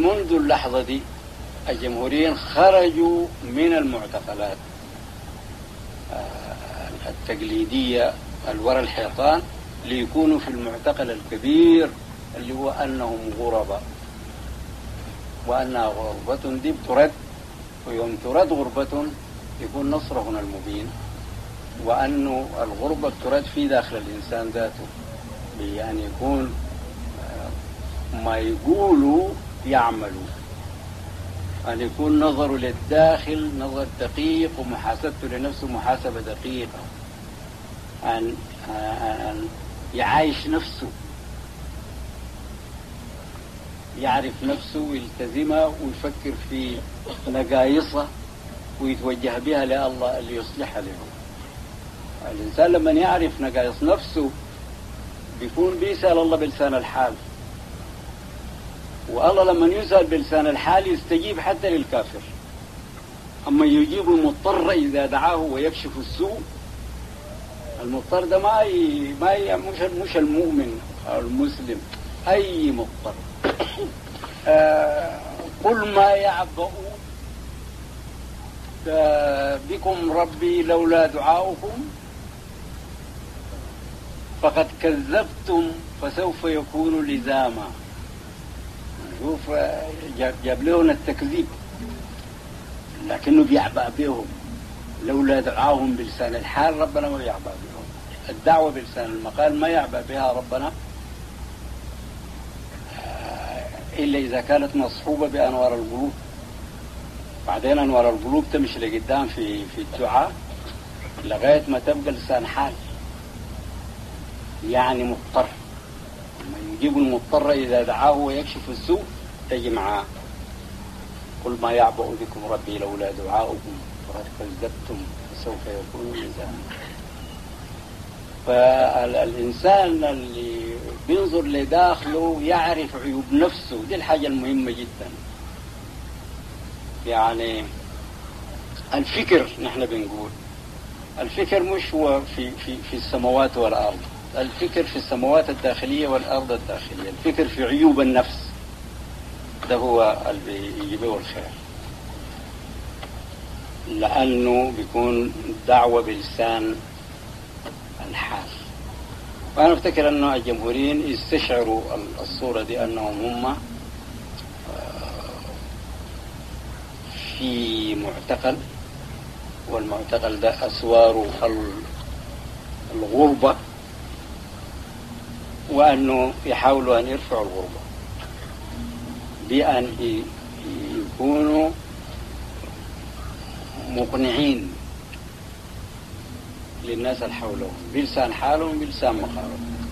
منذ اللحظة دي الجمهوريين خرجوا من المعتقلات التقليدية الورا الحيطان ليكونوا في المعتقل الكبير اللي هو أنهم غرباء، وأنها غربة دي بترد، ويوم ترد غربة يكون نصرهنا المبين، وأنه الغربة بترد في داخل الإنسان ذاته، يعني يكون ما يقولوا يعملوا، أن يكون نظره للداخل نظر دقيق ومحاسبته لنفسه محاسبة دقيقة، أن يعايش نفسه، يعرف نفسه ويلتزمها ويفكر في نقايصها ويتوجه بها لله اللي يصلحها له. الإنسان لما يعرف نقايص نفسه بيكون بيسأل الله بلسان الحال، والله لما يسأل بلسان الحال يستجيب حتى للكافر. أما يجيب المضطر إذا دعاه ويكشف السوء، المضطر ده مش المؤمن أو المسلم، أي مضطر. قل ما يعبأ بكم ربي لولا دعاؤكم فقد كذبتم فسوف يكون لزاما. شوف جاب لهم التكذيب لكنه بيعبأ بهم، لولا دعاهم بلسان الحال ربنا ما يعبأ بهم. الدعوة بلسان المقال ما يعبأ بها ربنا إلا إذا كانت مصحوبة بأنوار القلوب. بعدين أنوار القلوب تمشي لقدام في الدعاء لغاية ما تبقى لسان حال، يعني مضطر. لما يجيب المضطر إذا دعاه ويكشف السوء تجي معاه. قل ما يعبأ بكم ربي لولا دعاؤكم فقد كذبتم فسوف يكون لزاما. فالإنسان اللي بينظر لداخله يعرف عيوب نفسه، دي الحاجة المهمة جدا. يعني الفكر، نحن بنقول الفكر مش هو في السماوات والأرض، الفكر في السماوات الداخلية والأرض الداخلية. الفكر في عيوب النفس، ده هو اللي بيجيبه الخير، لأنه بيكون دعوة بلسان الحال. وأنا أفتكر أنه الجمهوريين يستشعروا الصورة دي، أنهم هم في معتقل، والمعتقل ده أسوار الغربة، وأنه يحاولوا أن يرفعوا الغربة بأن يكونوا مقنعين للناس اللي حولهم بلسان حالهم بلسان مقالهم.